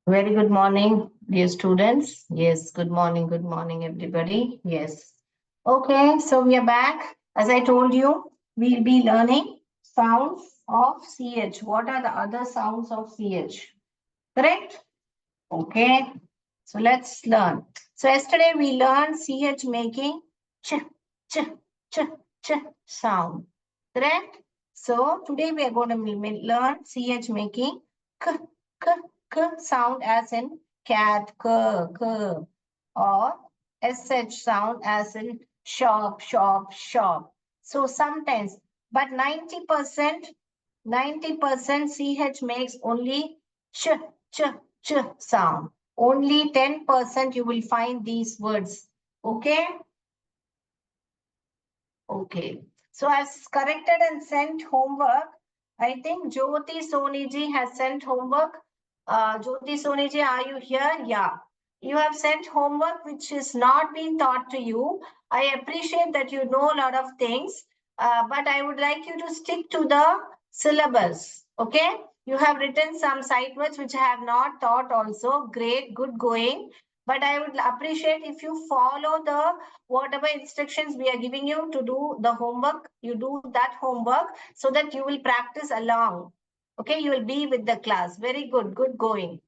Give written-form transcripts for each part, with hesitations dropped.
Very good morning, dear students. Yes, good morning, everybody. Yes. Okay, so we are back. As I told you, we'll be learning sounds of CH. What are the other sounds of CH? Correct? Okay, so let's learn. So yesterday we learned CH making ch, ch, ch, ch sound. Correct? So today we are going to learn CH making k, k, k sound as in cat, k, or SH sound as in shop, shop, shop. So sometimes, but 90%, 90% CH makes only ch, ch, ch sound. Only 10% you will find these words. Okay? Okay. So I've corrected and sent homework. I think Jyoti Soniji has sent homework. Jyoti Soniji, are you here? Yeah. You have sent homework which is not being taught to you. I appreciate that you know a lot of things, but I would like you to stick to the syllabus. Okay? You have written some sight words which I have not taught also. Great, good going. But I would appreciate if you follow the whatever instructions we are giving you to do the homework, you do that homework so that you will practice along. Okay, you will be with the class. Very good, good going.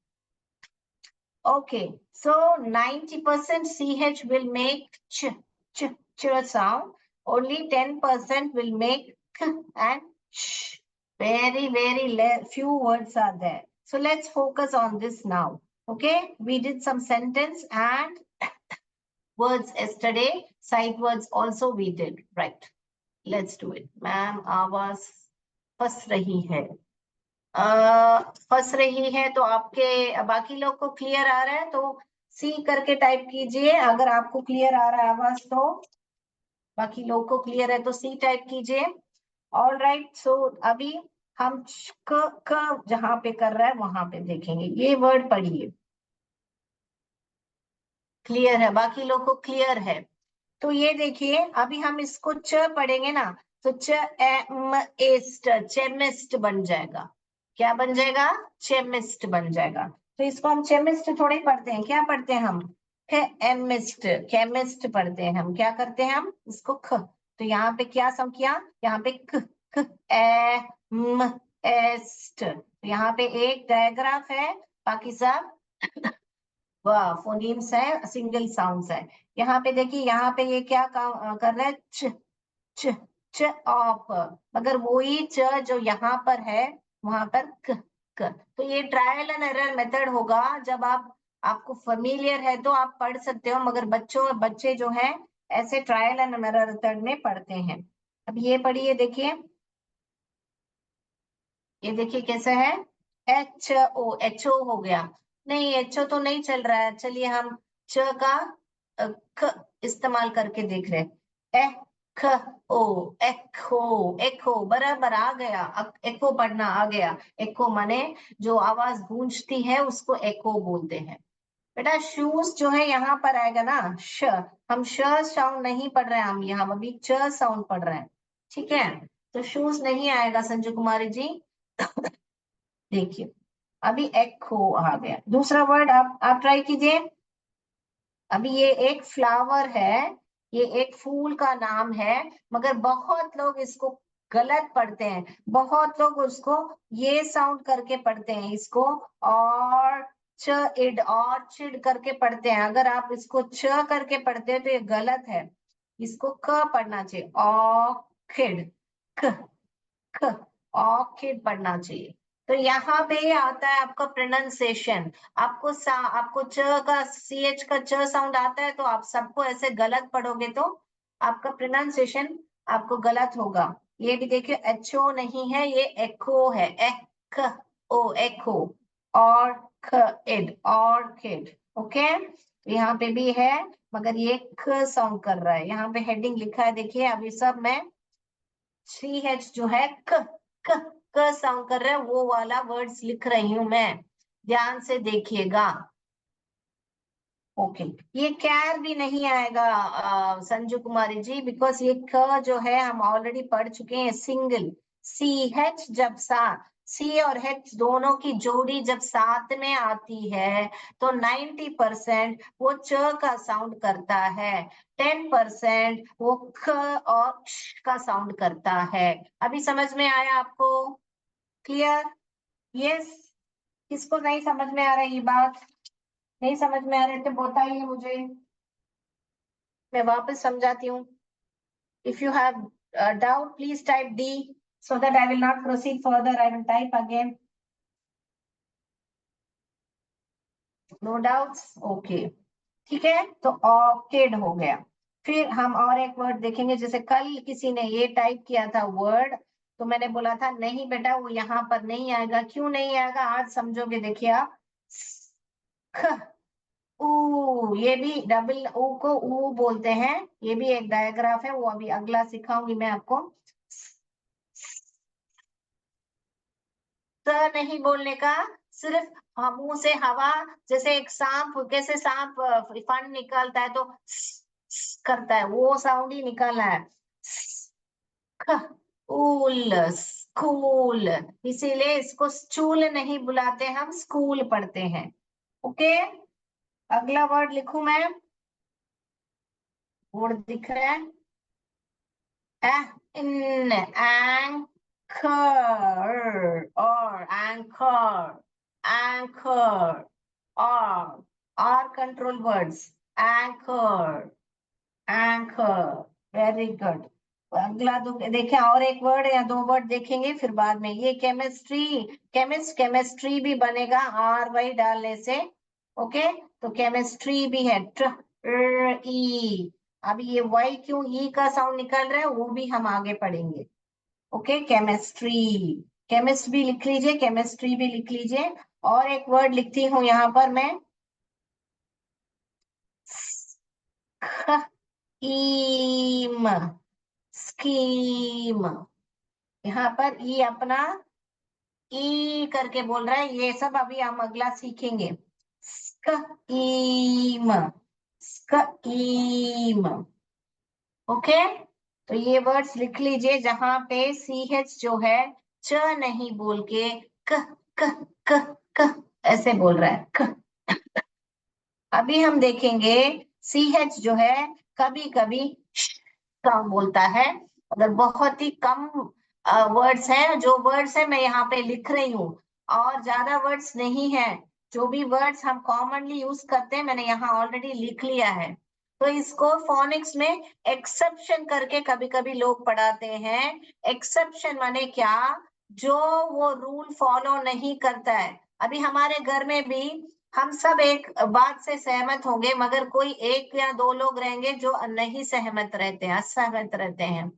Okay, so 90% CH will make ch, ch, ch sound. Only 10% will make k and sh. Very, very few words are there. So let's focus on this now. Okay, we did some sentence and words yesterday. Sight words also we did. Right. Let's do it. Ma'am आवाज फंस रही है फंस रही है तो आपके बाकी लोग को क्लियर आ रहा है तो सी करके टाइप कीजिए अगर आपको क्लियर आ रहा है आवाज तो बाकी लोग को क्लियर है तो सी टाइप कीजिए ऑल राइट सो अभी हम क जहां पे कर रहा है वहां पे देखेंगे ये वर्ड पढ़िए क्लियर है बाकी लोग को क्लियर है तो ये देखिए अभी हम इसको च पढ़ेंगे ना तो चेमिस्ट बन जाएगा क्या बन जाएगा चेमिस्ट बन जाएगा तो इसको हम चेमिस्ट थोड़े ही पढ़ते हैं क्या पढ़ते हैं हम केमिस्ट केमिस्ट पढ़ते हैं हम क्या करते हैं हम इसको ख तो यहाँ पे क्या सम किया यहाँ पे क क एम एस्ट यहाँ पे एक डायग्राफ है बाकी सब वाह फोनीम्स है सिंगल साउंड्स है यहाँ पे देखिए यहाँ पे ये क्या काम कर रहा है च च च ऑफ मगर वही च जो यहाँ पर है वहां पर क तो ये ट्रायल एंड एरर मेथड होगा जब आप आपको फेमिलियर है तो आप पढ़ सकते हो मगर बच्चे जो है ऐसे ट्रायल एंड एरर मेथड में पढ़ते हैं अब ये पढ़िए देखिए ये देखिए कैसा है एच ओ हो गया नहीं एच ओ तो नहीं चल रहा है चलिए हम च का ख इस्तेमाल करके देख रहे हैं ख ओ एखो एखो बराबर आ गया एको पढ़ना आ गया एको माने जो आवाज गूंजती है उसको एको बोलते हैं बेटा शूज जो है यहाँ पर आएगा ना श हम श साउंड नहीं पढ़ रहे हैं हम यहाँ अभी च साउंड पढ़ रहे हैं ठीक है तो शूज नहीं आएगा संजू कुमारी जी देखिए अभी एको आ गया दूसरा वर्ड आप ट्राई कीजिए अभी ये एक फ्लावर है ये एक फूल का नाम है मगर बहुत लोग इसको गलत पढ़ते हैं बहुत लोग उसको ये साउंड करके पढ़ते हैं इसको और च इड और चिड करके पढ़ते हैं अगर आप इसको च करके पढ़ते हैं तो ये गलत है इसको क पढ़ना चाहिए ऑर्किड क क ऑर्किड पढ़ना चाहिए तो यहाँ पे आता है आपका प्रोनाउंसिएशन आपको च का ch का च साउंड आता है तो आप सबको ऐसे गलत पढ़ोगे तो आपका प्रोनाउंसिएशन आपको गलत होगा ये भी देखिए एचओ नहीं है ये एको है एख ओ एको और इड ऑर्किड ओके यहाँ पे भी है मगर ये ख साउंड कर रहा है यहाँ पे हेडिंग लिखा है देखिए अभी सब मैं सी एच जो है क साउंड कर रहा है वो वाला वर्ड्स लिख रही हूं मैं ध्यान से देखिएगा ओके ये कैर भी नहीं आएगा संजू कुमारी जी बिकॉज ये क जो है हम ऑलरेडी पढ़ चुके हैं सिंगल सी एच जब सी और एच दोनों की जोड़ी जब साथ में आती है तो 90% वो च का साउंड करता है, 10% वो ख और श का साउंड करता है। अभी समझ में आया आपको? क्लियर? यस। किसको नहीं समझ में आ रही ये बात? नहीं समझ में आ रहे तो बताइए मुझे, मैं वापस समझाती हूँ। If you have doubt, please type D so that I will not proceed further. I will type again. No doubts? Okay. ठीक है, तो ऑर्किड हो गया। फिर हम और एक वर्ड देखेंगे, जैसे कल किसी ने ये टाइप किया था वर्ड, तो मैंने बोला था नहीं बेटा वो यहाँ पर नहीं आएगा। क्यों नहीं आएगा आज समझोगे, देखिए आप। ख, ऊ, ये भी डबल ऊ को ऊ बोलते हैं, ये भी एक डायग्राफ है, वो अभी अगला सिखाऊंगी मैं आपको। स नहीं बोलने का, सिर्फ मुंह से हवा, जैसे एक सांप, कैसे सांप फन निकालता है तो करता है, वो साउंड ही निकालना है। स्कूल, स्कूल, इसीलिए इसको स्टूल नहीं बुलाते, हम स्कूल पढ़ते हैं। ओके, अगला वर्ड लिखूं मैं? वर्ड दिख रहा है? इन, एंकर और anchor, anchor or control words, anchor, anchor, very good। अगला तो देखें, और एक वर्ड या दो वर्ड देखेंगे फिर बाद में। ये केमिस्ट्री, केमिस्ट्री भी बनेगा आर वाई डालने से। ओके, तो केमिस्ट्री भी है, ई। अभी ये वाई क्यों ई का साउंड निकल रहा है वो भी हम आगे पढ़ेंगे। ओके, केमिस्ट्री, केमिस्ट भी लिख लीजिए, केमिस्ट्री भी लिख लीजिए। और एक वर्ड लिखती हूँ यहाँ पर मैं, स्कीम, स्कीम। यहाँ पर ई अपना ई करके बोल रहा है, ये सब अभी हम अगला सीखेंगे। Scheme, scheme. ओके, तो ये वर्ड्स लिख लीजिए जहां पे सी एच जो है च नहीं बोल के क क क क ऐसे बोल रहा है, क। अभी हम देखेंगे सी एच जो है कभी कभी साउंड बोलता है, अगर बहुत ही कम वर्ड्स हैं, जो वर्ड्स है मैं यहाँ पे लिख रही हूँ, और ज्यादा वर्ड्स नहीं है। जो भी वर्ड्स हम कॉमनली यूज करते हैं मैंने यहाँ ऑलरेडी लिख लिया है। तो इसको फोनिक्स में एक्सेप्शन करके कभी कभी लोग पढ़ाते हैं। एक्सेप्शन माने क्या? जो वो रूल फॉलो नहीं करता है। अभी हमारे घर में भी हम सब एक बात से सहमत होंगे, मगर कोई एक या दो लोग रहेंगे जो नहीं सहमत रहते हैं, असहमत रहते हैं,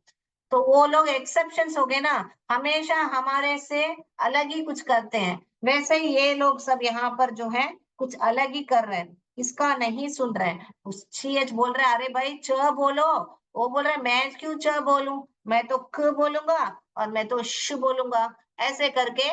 तो वो लोग एक्सेप्शंस हो गए ना, हमेशा हमारे से अलग ही कुछ करते हैं। वैसे ही ये लोग सब यहाँ पर जो है कुछ अलग ही कर रहे हैं, इसका नहीं सुन रहे हैं। सीएच बोल रहे हैं अरे भाई च बोलो, वो बोल रहे मैं क्यों च बोलूं, मैं तो क बोलूंगा और मैं तो श बोलूंगा। ऐसे करके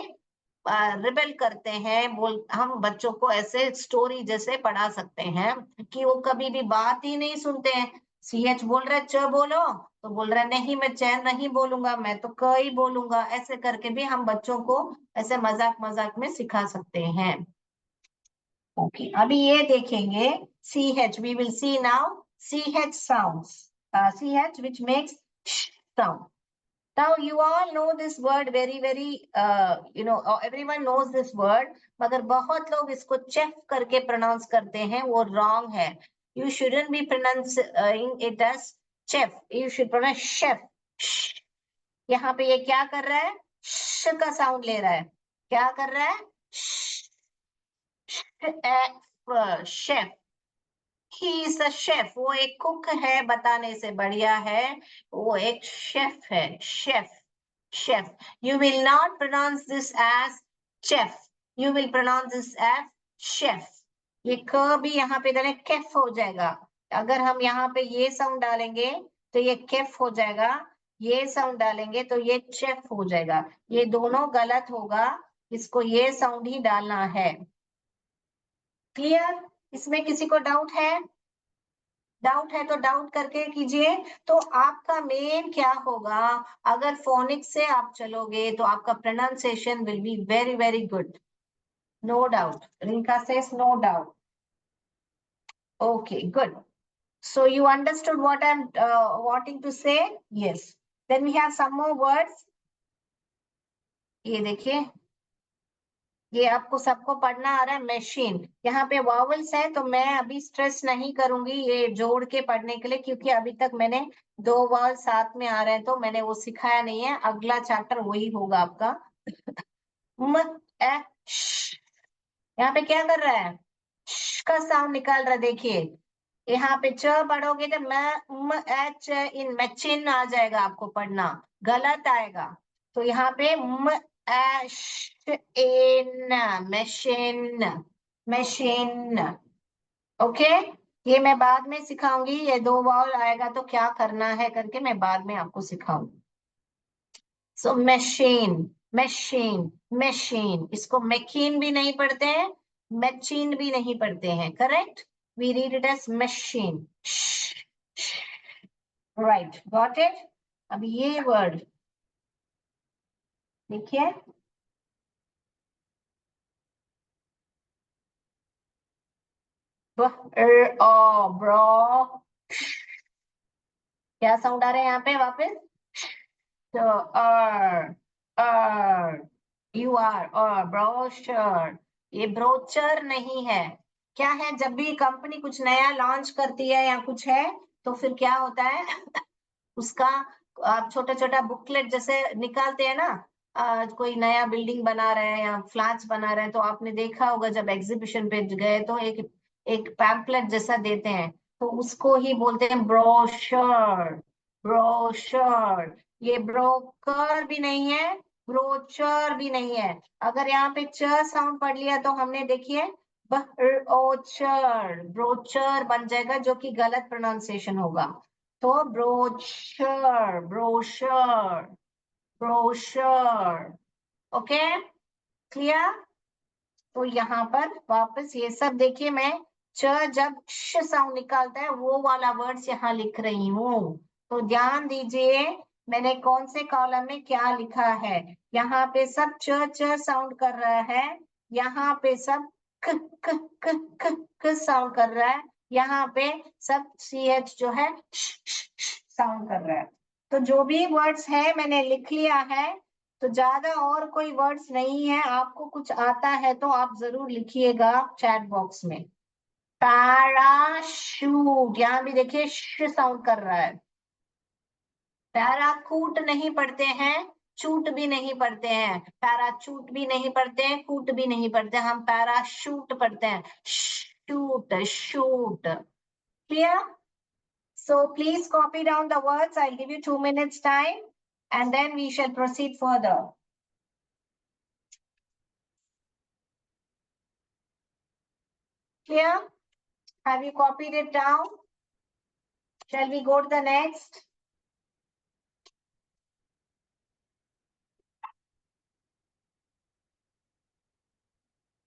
रिबेल करते हैं। बोल हम बच्चों को ऐसे स्टोरी जैसे पढ़ा सकते हैं कि वो कभी भी बात ही नहीं सुनते हैं। सीएच बोल रहे च बोलो, तो बोल रहा है नहीं मैं चैन नहीं बोलूंगा, मैं तो क ही बोलूंगा। ऐसे करके भी हम बच्चों को ऐसे मजाक मजाक में सिखा सकते हैं। ओके, अभी ये देखेंगे C H, we will see now C H sounds, C H which makes sound. Now you all know this word very everyone knows this word, मगर बहुत लोग इसको चेफ करके प्रोनाउंस करते हैं, वो रॉन्ग है। You shouldn't be pronouncing it as chef, you should pronounce chef। यहाँ पे ये क्या कर रहा है? श का साउंड ले रहा है। क्या कर रहा है? Chef, he is a chef. वो एक कुक है बताने से बढ़िया है, वो एक शेफ है, chef, chef. You will not pronounce this as chef, you will pronounce this as chef। ये क भी यहाँ पे डालें केफ हो जाएगा। अगर हम यहाँ पे ये साउंड डालेंगे तो ये केफ हो जाएगा, ये साउंड डालेंगे तो ये चेफ हो जाएगा। ये दोनों गलत होगा, इसको ये साउंड ही डालना है। क्लियर? इसमें किसी को डाउट है? डाउट है तो डाउट करके कीजिए। तो आपका मेन क्या होगा, अगर फोनिक्स से आप चलोगे तो आपका pronunciation will be very very good, no doubt. Rinka says no doubt. Okay good. So you understood what I'm wanting to say? Yes. Then we have some more words. ये देखिए, ये आपको सबको पढ़ना आ रहा है, मशीन। यहाँ पे वावल्स है तो मैं अभी स्ट्रेस नहीं करूंगी ये जोड़ के पढ़ने के लिए, क्योंकि अभी तक मैंने दो वावल साथ में आ रहे हैं तो मैंने वो सिखाया नहीं है। अगला चैप्टर वही होगा आपका। म ए श। यहाँ पे क्या कर रहा है, श का साउंड निकाल रहा है। देखिए यहाँ पे च पढ़ोगे तो म एच इन मैचिन आ जाएगा, आपको पढ़ना गलत आएगा। तो यहाँ पे म एश इन मशीन, मशीन। ओके, ये मैं बाद में सिखाऊंगी, ये दो वावल आएगा तो क्या करना है करके मैं बाद में आपको सिखाऊंगी। So machine, machine, machine. इसको मैकीन भी नहीं पढ़ते हैं, मैचीन भी नहीं पढ़ते हैं, correct. We read it as machine. Right, got it. अब ये वर्ड देखिए, ब्रो, क्या साउंड आ रहे हैं यहाँ पे वापस, तो यू आर ब्रोशर। ये ब्रोचर नहीं है। क्या है, जब भी कंपनी कुछ नया लॉन्च करती है या कुछ है तो फिर क्या होता है उसका आप छोटा छोटा बुकलेट जैसे निकालते हैं ना। कोई नया बिल्डिंग बना रहे हैं या फ्लैट्स बना रहे हैं तो आपने देखा होगा जब एग्जीबिशन पे गए तो एक एक पैम्पलेट जैसा देते हैं, तो उसको ही बोलते हैं ब्रोशर, ब्रोशर। ये ब्रोकर भी नहीं है, ब्रोचर भी नहीं है। अगर यहाँ पे च साउंड पढ़ लिया तो हमने देखिए ब्रोचर, ब्रोचर बन जाएगा, जो कि गलत प्रोनाउंसिएशन होगा। तो brochure, brochure, brochure. Okay, clear. तो यहाँ पर वापस ये सब देखिए, मैं च जब श साउंड निकालता है वो वाला वर्ड्स यहाँ लिख रही हूँ। तो ध्यान दीजिए मैंने कौन से कॉलम में क्या लिखा है। यहाँ पे सब च साउंड कर रहा है, यहाँ पे सब क क क क क साउंड कर रहा है, यहाँ पे सब सी एच जो है साउंड कर रहा है। तो जो भी वर्ड्स है मैंने लिख लिया है, तो ज्यादा और कोई वर्ड्स नहीं है। आपको कुछ आता है तो आप जरूर लिखिएगा चैट बॉक्स में। पैराशूट, यहाँ भी देखिए श साउंड कर रहा है। पैराकूट नहीं पढ़ते हैं, चूट भी नहीं पढ़ते हैं, पैराचूट भी नहीं पढ़ते हैं, कूट भी नहीं पढ़ते, हम पैराशूट पढ़ते हैं, shoot, shoot. Clear. So please copy down the words. I'll give you 2 minutes time and then we shall proceed further. Clear? Have you copied it down? Shall we go to the next?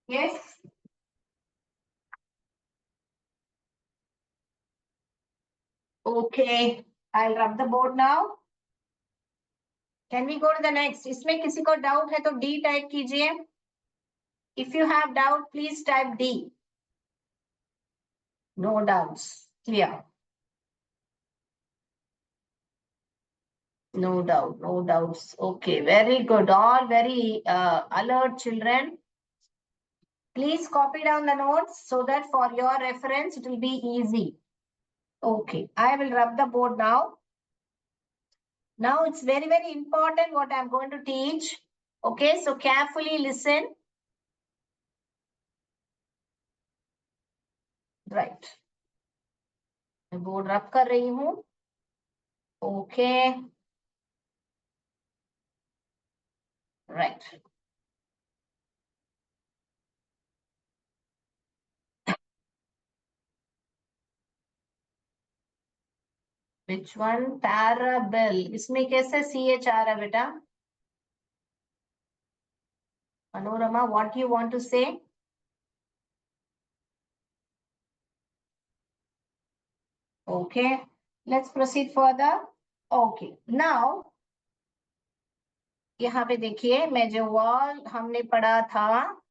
Yes. Okay. I'll rub the board now. Can we go to the next? इसमें किसी को doubt है तो D type कीजिए. If you have doubt, please type D. No doubts. Clear. No doubt. No doubts. Okay. Very good. All very alert children. Please copy down the notes so that for your reference it will be easy. Okay. I will rub the board now. Now it's very, very important what I'm going to teach. Okay, so carefully listen. Right. मैं board रब कर रही हूँ. Okay. Right. Which one? Parable. इसमें कैसे CH आ रहा है बेटा? Panorama, what you want to say? Okay, let's proceed further. Okay, now यहाँ पे देखिए, मैं जो वॉल हमने पढ़ा था,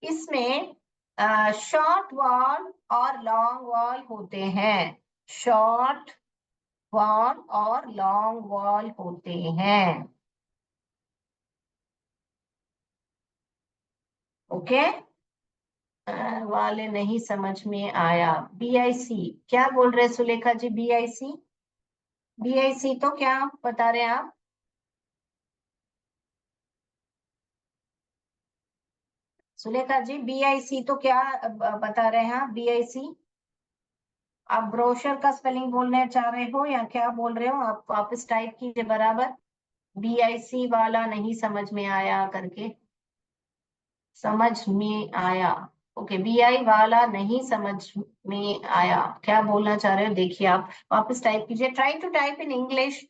इसमें शॉर्ट वॉल और लॉन्ग वॉल होते हैं। शॉर्ट वॉल और लॉन्ग वॉल होते हैं। ओके, वाले नहीं समझ में आया। BIC क्या बोल रहे सुलेखा जी? BIC, BIC तो क्या बता रहे हैं आप? सुलेखा जी, BIC तो क्या बता रहे हैं आप? BIC आप ब्रोशर का स्पेलिंग बोलने चाह रहे हो या क्या बोल रहे हो आप? वापस टाइप कीजिए बराबर। BIC वाला नहीं समझ में आया करके, समझ में आया। ओके, BI वाला नहीं समझ में आया, क्या बोलना चाह रहे हो देखिए आप, वापस टाइप कीजिए। Try to type in English.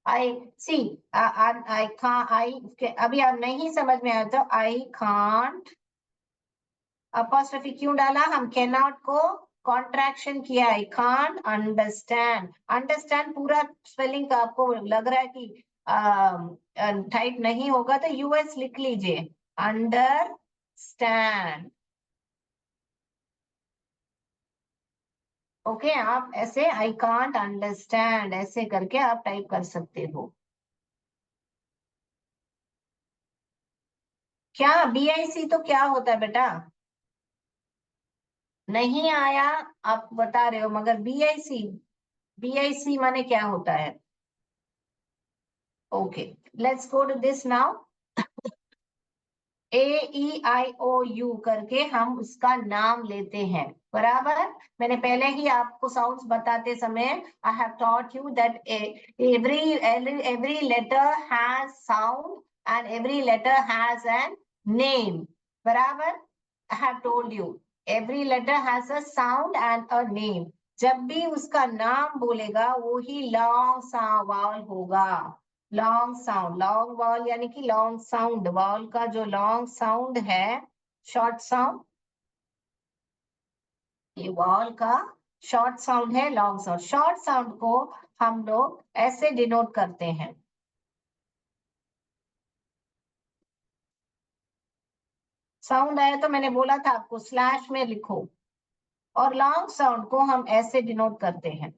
I see, आई खा आई, अभी आप नहीं समझ में आया तो आई कांट, अपॉस्ट्रोफी क्यों डाला? हम कैन नॉट को कॉन्ट्रैक्शन किया, आई कांट अंडरस्टैंड। अंडरस्टैंड पूरा स्पेलिंग का आपको लग रहा है कि टाइप नहीं होगा तो US लिख लीजिए, अंडरस्टैंड। ओके, आप ऐसे आई कांट अंडरस्टैंड ऐसे करके आप टाइप कर सकते हो। क्या BIC तो क्या होता है बेटा? नहीं आया, आप बता रहे हो, मगर BIC, BIC माने क्या होता है? Okay, let's go to this now. AEIOU करके हम उसका नाम लेते हैं, बराबर। मैंने पहले ही आपको साउंड्स बताते समय I have taught you that every letter has sound and every letter has an name, बराबर। I have told you every letter has a sound and a name। जब भी उसका नाम बोलेगा वो ही लॉन्ग सा वावल होगा। लॉन्ग साउंड, लॉन्ग वॉल यानी कि लॉन्ग साउंड, वॉल का जो लॉन्ग साउंड है, शॉर्ट साउंड, ये वॉल का शॉर्ट साउंड है, लॉन्ग साउंड। शॉर्ट साउंड को हम लोग ऐसे डिनोट करते हैं, साउंड आया तो मैंने बोला था आपको स्लैश में लिखो, और लॉन्ग साउंड को हम ऐसे डिनोट करते हैं।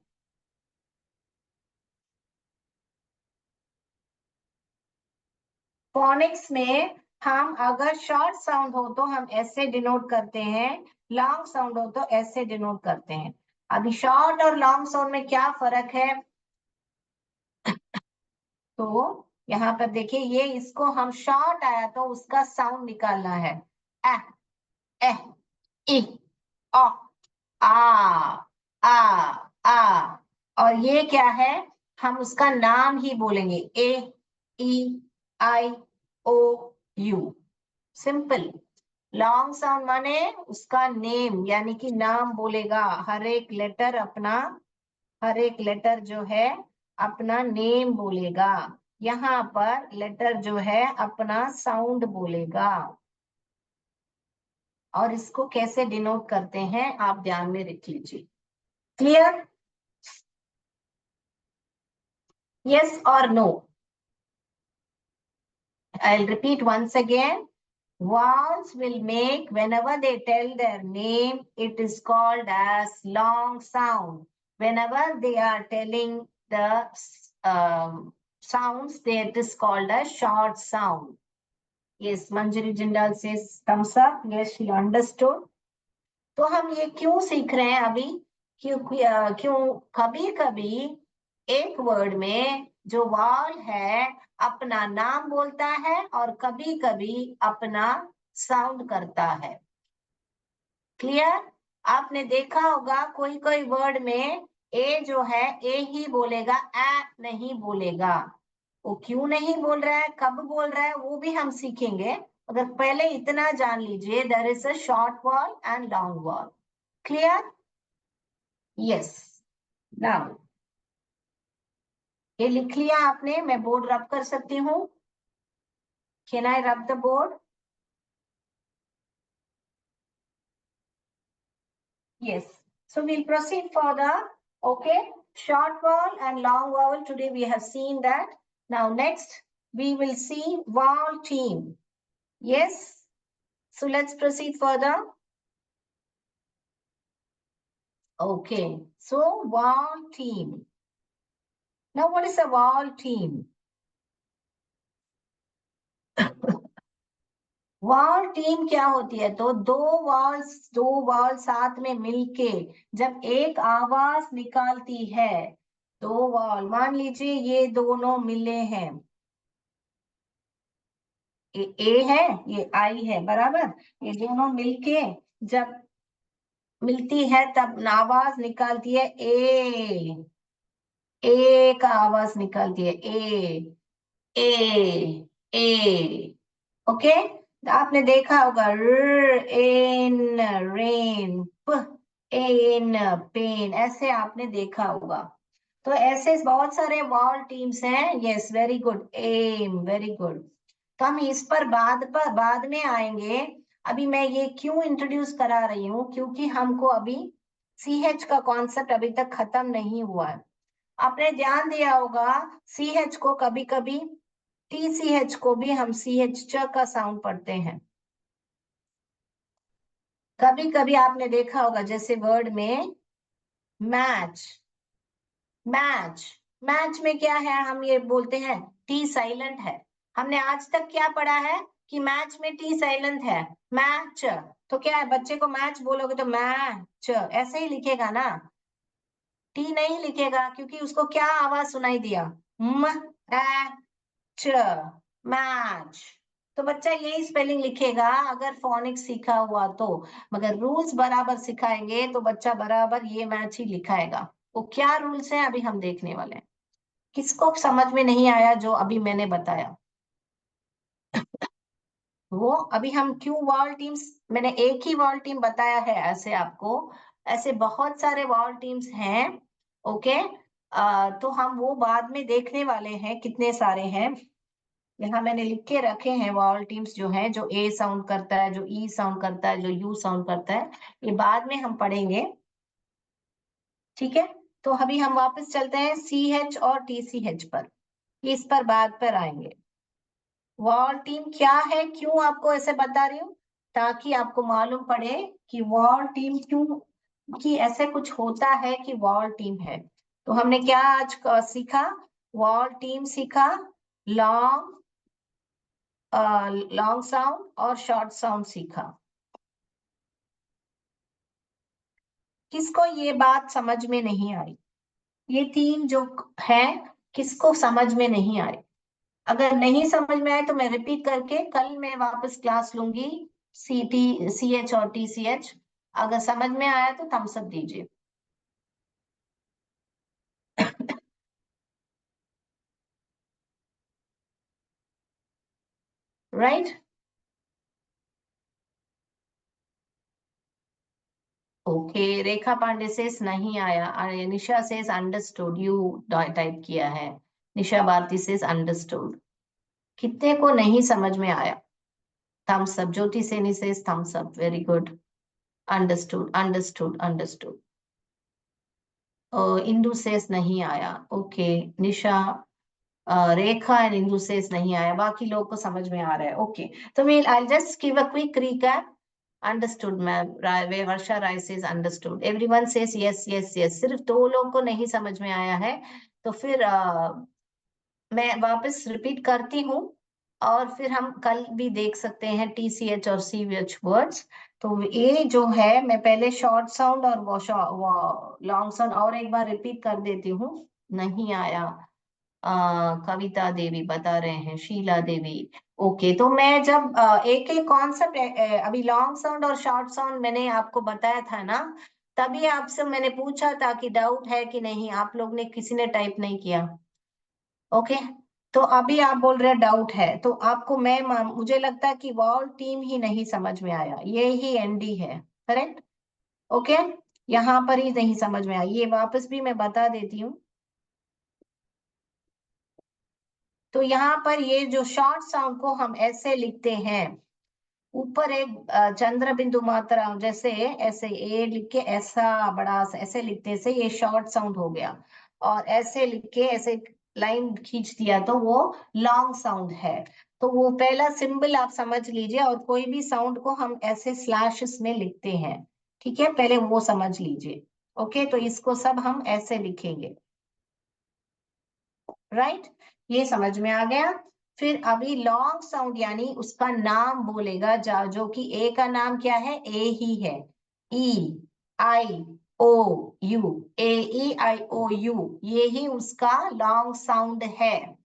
फोनिक्स में हम अगर शॉर्ट साउंड हो तो हम ऐसे डिनोट करते हैं, लॉन्ग साउंड हो तो ऐसे डिनोट करते हैं। अभी शॉर्ट और लॉन्ग साउंड में क्या फर्क है? तो यहाँ पर देखिए, ये इसको हम शॉर्ट आया तो उसका साउंड निकालना है, ए, ए, इ, ओ, आ, आ, आ। और ये क्या है? हम उसका नाम ही बोलेंगे, AEIOU, सिंपल। लॉन्ग साउंड माने उसका नेम यानी कि नाम बोलेगा, हर एक लेटर अपना, हर एक लेटर जो है अपना नेम बोलेगा। यहाँ पर लेटर जो है अपना साउंड बोलेगा। और इसको कैसे डिनोट करते हैं आप ध्यान में रख लीजिए। क्लियर? यस और no? I'll repeat once again. Vowels will make, whenever they tell their name, it is called as long sound. Whenever they are telling the sounds, it is called a short sound. Yes, Manjari Jindal says thumbs up. Yes, she understood. तो हम ये क्यों सीख रहे हैं अभी? क्यों कभी कभी एक वर्ड में जो वाल है अपना नाम बोलता है और कभी कभी अपना साउंड करता है। क्लियर? आपने देखा होगा कोई कोई वर्ड में ए जो है ए ही बोलेगा, ए नहीं बोलेगा। वो क्यों नहीं बोल रहा है, कब बोल रहा है, वो भी हम सीखेंगे। अगर पहले इतना जान लीजिए, there is a short vowel and long vowel. Clear? Yes. Now ये लिख लिया आपने, मैं बोर्ड रब कर सकती हूँ। कैन आई रब the board? Yes. So we'll proceed further. Okay, short vowel and long vowel. Today we have seen that. Now next we will see vowel team. Yes. So let's proceed further. Okay. So vowel team. Now what is a vowel team? Wall team क्या होती है? तो दो wall साथ में मिलके जब एक आवाज निकालती है, दो वॉल, मान लीजिए ये दोनों मिले हैं, ये ए है, ये आई है, बराबर। ये दोनों मिलके जब मिलती है तब आवाज निकालती है ए का आवाज निकालती है ए ए। ओके, आपने देखा होगा इन रेन, इन पेन, ऐसे आपने देखा होगा। तो ऐसे बहुत सारे वॉल टीम्स हैं। Yes, very good, M, very good. तो हम इस पर बाद में आएंगे। अभी मैं ये क्यों इंट्रोड्यूस करा रही हूँ, क्योंकि हमको अभी CH का कॉन्सेप्ट अभी तक खत्म नहीं हुआ है। आपने ध्यान दिया होगा CH को कभी कभी TCH को भी हम CH च का साउंड पढ़ते हैं। कभी कभी आपने देखा होगा जैसे वर्ड में मैच, मैच, मैच में क्या है, हम ये बोलते हैं टी साइलेंट है। हमने आज तक क्या पढ़ा है कि मैच में टी साइलेंट है, मैच। तो क्या है, बच्चे को मैच बोलोगे तो मैच ऐसे ही लिखेगा ना, टी नहीं लिखेगा, क्योंकि उसको क्या आवाज सुनाई दिया, म च, मैच। तो बच्चा यही स्पेलिंग लिखेगा अगर फोनिक्स सीखा हुआ तो, मगर रूल्स बराबर सिखाएंगे तो बच्चा बराबर ये मैच ही लिखाएगा। वो क्या रूल्स हैं अभी हम देखने वाले हैं। किसको समझ में नहीं आया जो अभी मैंने बताया? वो अभी हम क्यों वॉल टीम्स, मैंने एक ही वॉल टीम बताया है ऐसे आपको, ऐसे बहुत सारे वॉल टीम्स हैं। ओके, तो हम वो बाद में देखने वाले हैं कितने सारे हैं। यहाँ मैंने लिख के रखे हैं वॉल टीम्स जो है, जो ए साउंड करता है, जो ई साउंड करता है, जो यू साउंड करता है, ये बाद में हम पढ़ेंगे। ठीक है, तो अभी हम वापस चलते हैं CH और TCH पर, इस पर बाद पर आएंगे। वॉल टीम क्या है, क्यों आपको ऐसे बता रही हूँ, ताकि आपको मालूम पड़े कि वॉल टीम क्यों, कि ऐसे कुछ होता है कि वॉल टीम है। तो हमने क्या आज सीखा, वॉल टीम सीखा, लॉन्ग, लॉन्ग साउंड और शॉर्ट साउंड सीखा। किसको ये बात समझ में नहीं आई? ये तीन जो है, किसको समझ में नहीं आए? अगर नहीं समझ में आए तो मैं रिपीट करके कल मैं वापस क्लास लूंगी, CH और TCH। अगर समझ में आया तो थम्स अप दीजिए। Right, okay. रेखा पांडे से नहीं आया, निशा से अंडरस्टूड, यू टाइप किया है, निशा भारती से अंडरस्टूड। कितने को नहीं समझ में आया? Thums up. ज्योति सेनी से thumbs up, very good, understood understood understood. Indu says नहीं आया, okay. Nisha, Rekha and Indu says नहीं आया, बाकी लोग को समझ में आ रहा है, ओके। तो we'll I'll just give a quick recap. Understood, ma'am. Varsha Rai says understood. Everyone says yes, yes, yes. सिर्फ दो लोग को नहीं समझ में आया है। तो फिर मैं वापस रिपीट करती हूँ, और फिर हम कल भी देख सकते हैं TCH और CH वर्ड्स। तो ये जो है, मैं पहले शॉर्ट साउंड और वो लॉन्ग साउंड और एक बार रिपीट कर देती हूँ। नहीं आया, कविता देवी बता रहे हैं, शीला देवी। ओके, तो मैं जब एक एक कॉन्सेप्ट, अभी लॉन्ग साउंड और शॉर्ट साउंड मैंने आपको बताया था ना, तभी आपसे मैंने पूछा था कि डाउट है कि नहीं, आप लोग ने किसी ने टाइप नहीं किया। ओके, तो अभी आप बोल रहे हैं डाउट है, तो आपको मुझे लगता है कि वॉल टीम ही नहीं समझ में आया, ये ही ND है, करेक्ट? ओके, यहाँ पर ही नहीं समझ में आया, ये वापस भी मैं बता देती हूँ। तो यहाँ पर ये जो शॉर्ट साउंड को हम ऐसे लिखते हैं, ऊपर एक चंद्र बिंदु मात्रा, जैसे ऐसे ए लिख के ऐसा बड़ा ऐसे लिखने से ये शॉर्ट साउंड हो गया, और ऐसे लिख के ऐसे लाइन खींच दिया तो वो लॉन्ग साउंड है। तो वो पहला सिंबल आप समझ लीजिए, और कोई भी साउंड को हम ऐसे स्लैशेस में लिखते हैं, ठीक है, पहले वो समझ लीजिए। ओके, तो इसको सब हम ऐसे लिखेंगे, राइट, ये समझ में आ गया। फिर अभी लॉन्ग साउंड यानी उसका नाम बोलेगा, जो कि ए का नाम क्या है, ए ही है, ई आई ओ you, A E I O you, ये ही उसका लॉन्ग साउंड है।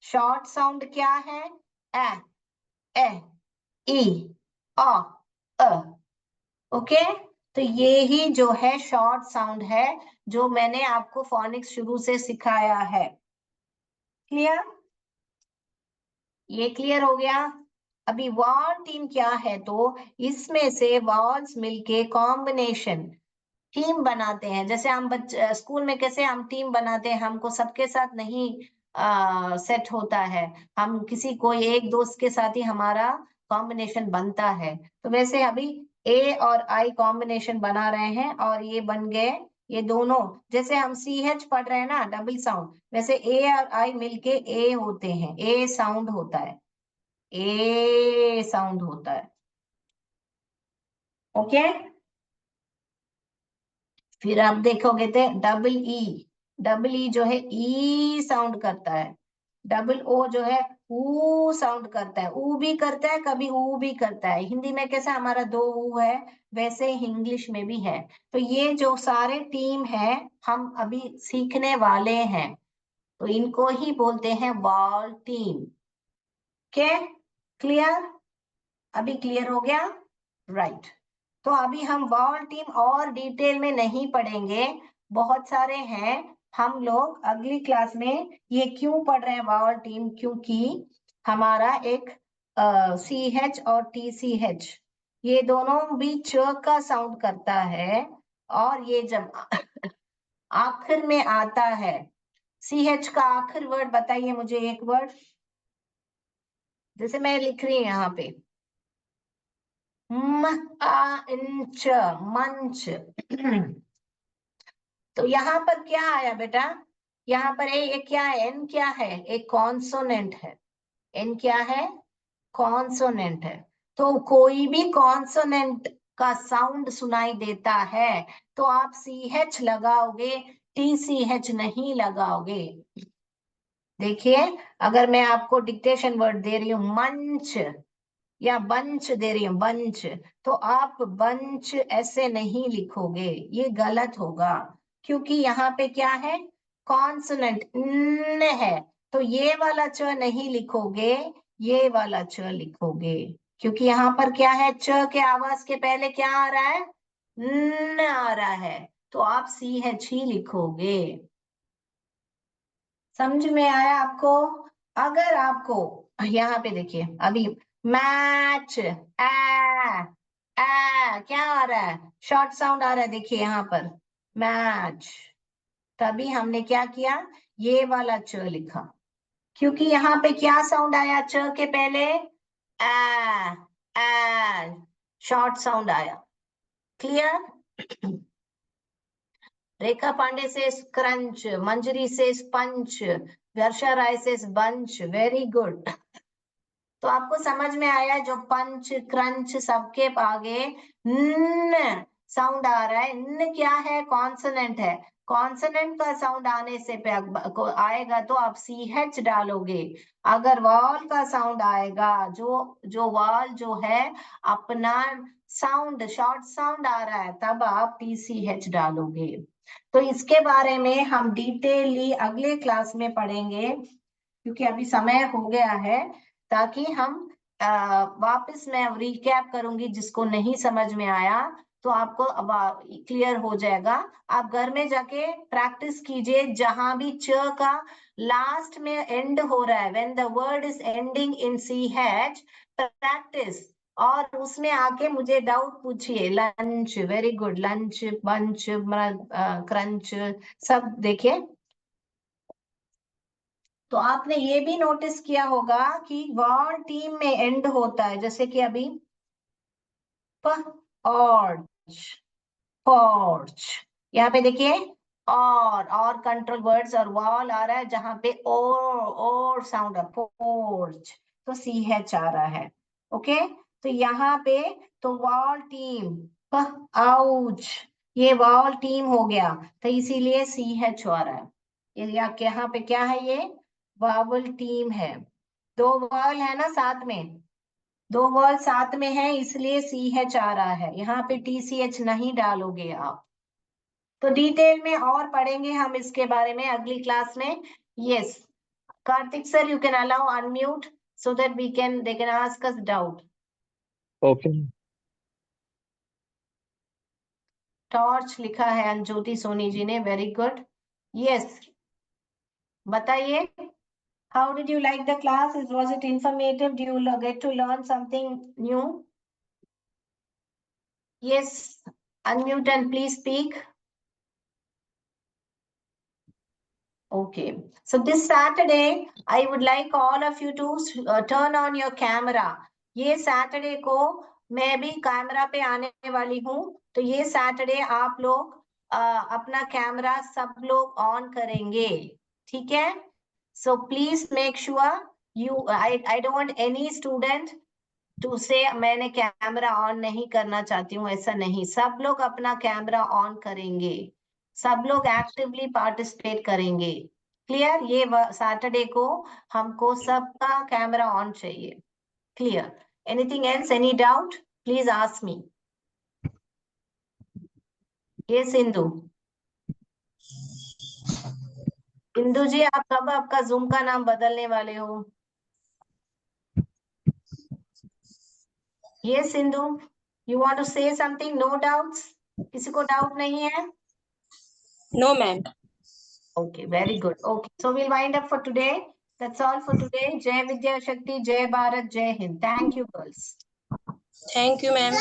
शॉर्ट साउंड क्या है, ए ई अ अ। ओके, तो ये ही जो है शॉर्ट साउंड है, जो मैंने आपको फोनिक्स शुरू से सिखाया है। क्लियर, ये क्लियर हो गया। अभी वॉल टीम क्या है, तो इसमें से वॉल्स मिलके कॉम्बिनेशन टीम बनाते हैं। जैसे हम स्कूल में कैसे हम टीम बनाते हैं, हमको सबके साथ नहीं सेट होता है, हम किसी कोई एक दोस्त के साथ ही हमारा कॉम्बिनेशन बनता है। तो वैसे अभी ए और आई कॉम्बिनेशन बना रहे हैं, और ये बन गए ये दोनों। जैसे हम सी एच पढ़ रहे हैं ना, डबल साउंड, वैसे ए और आई मिलके ए होते हैं, ए साउंड होता है, ए साउंड होता है। ओके, फिर आप देखोगे तो डबल ई जो है ई साउंड करता है, डबल ओ जो है ऊ साउंड करता है, ऊ भी करता है, कभी ऊ भी करता है। हिंदी में कैसे हमारा दो ऊ है, वैसे इंग्लिश में भी है। तो ये जो सारे टीम है हम अभी सीखने वाले हैं, तो इनको ही बोलते हैं वॉल टीम। ओके, क्लियर, अभी क्लियर हो गया, राइट। तो अभी हम वॉल टीम और डिटेल में नहीं पढ़ेंगे, बहुत सारे हैं। हम लोग अगली क्लास में ये क्यों पढ़ रहे हैं वॉल टीम, क्योंकि हमारा एक सी एच और टी सी एच, ये दोनों भी च का साउंड करता है, और ये जब आखिर में आता है, सी एच का आखिर वर्ड बताइए मुझे एक वर्ड, जैसे मैं लिख रही हूँ यहाँ पे इंच, मंच। तो यहाँ पर क्या आया बेटा, यहाँ पर ये क्या है, एन क्या है, एक कॉन्सोनेंट है, एन क्या है, कॉन्सोनेंट है। तो कोई भी कॉन्सोनेंट का साउंड सुनाई देता है तो आप सी एच लगाओगे, टी सी एच नहीं लगाओगे। देखिए, अगर मैं आपको डिक्टेशन वर्ड दे रही हूँ मंच, या बंच दे रही हूँ बंच, तो आप बंच ऐसे नहीं लिखोगे, ये गलत होगा, क्योंकि यहाँ पे क्या है, कॉन्सोनेंट न है, तो ये वाला च नहीं लिखोगे, ये वाला च लिखोगे, क्योंकि यहाँ पर क्या है, च के आवाज के पहले क्या आ रहा है, न आ रहा है, तो आप सी एच ही लिखोगे। समझ में आया आपको। अगर आपको यहाँ पे देखिए, अभी मैच, क्या आ रहा है, शॉर्ट साउंड आ रहा है, देखिए यहाँ पर मैच, तभी हमने क्या किया, ये वाला च लिखा, क्योंकि यहाँ पे क्या साउंड आया, च के पहले ए शॉर्ट साउंड आया। क्लियर, रेखा पांडे से क्रंच, मंजरी से पंच, वर्षा राय से बंच, वेरी गुड। तो आपको समझ में आया, जो पंच क्रंच सबके आगे न साउंड आ रहा है, न क्या है, कॉन्सोनेंट है, कॉन्सोनेंट का साउंड आने से आएगा तो आप सी एच डालोगे। अगर वॉल का साउंड आएगा, जो जो वॉल जो है अपना साउंड शॉर्ट साउंड आ रहा है, तब आप टी सी एच डालोगे। तो इसके बारे में हम डिटेयली अगले क्लास में पढ़ेंगे, क्योंकि अभी समय हो गया है, ताकि हम वापस मैं रिकैप करूंगी, जिसको नहीं समझ में आया तो आपको अब क्लियर हो जाएगा। आप घर में जाके प्रैक्टिस कीजिए, जहां भी च का लास्ट में एंड हो रहा है, when the word is ending in C H, practice, और उसमें आके मुझे डाउट पूछिए। Lunch, very good, lunch, bunch, crunch, सब देखिए। तो आपने ये भी नोटिस किया होगा कि वॉल टीम में एंड होता है, जैसे कि अभी ऑर्च, पोर्च। यहाँ पे देखिए और कंट्रोल वर्ड्स और वॉल आ रहा है, जहां पे और साउंड है, पोर्च, तो CH आ रहा है। ओके, तो यहाँ पे तो वॉल टीम, आउच, ये वॉल टीम हो गया, तो इसीलिए CH आ रहा है। यहाँ पे क्या है, ये वावल टीम है। दो वॉल है ना साथ में, दो वॉल साथ में है, इसलिए CH आ रहा है। यहाँ पे TCH नहीं डालोगे आप। तो डिटेल में और पढ़ेंगे हम इसके बारे में अगली क्लास में। Yes, Kartik sir, you can allow unmute so that we can they can ask us doubt. Okay. Torch लिखा है अंज्योति सोनी जी ने, वेरी गुड। यस, बताइए, how did you like the class? Was it informative? Do you get to learn something new? Yes, unmute and please speak. Okay, so this Saturday I would like all of you to turn on your camera. ये Saturday को मैं भी camera पे आने वाली हूँ, तो ये सैटरडे आप लोग अपना कैमरा सब लोग ऑन करेंगे, ठीक है? So please make sure you, I don't want any student to say मैंने कैमरा ऑन नहीं करना चाहती हूँ, ऐसा नहीं। सब लोग अपना कैमरा ऑन करेंगे, सब लोग एक्टिवली पार्टिसिपेट करेंगे। क्लियर? ये सैटरडे को हमको सबका कैमरा ऑन चाहिए। Clear? Anything else, any doubt, please ask me. ये सिंधु, इंदु जी, आप कब आपका जूम का नाम बदलने वाले हो? ये Sindhu, you want to say something? No doubts, किसी को डाउट नहीं है? No, ma'am. Okay, very good. Okay, so we'll wind up for today. That's all for today. Jai Vidya Shakti, Jai Bharat, Jai Hind. Thank you, girls. Thank you, ma'am.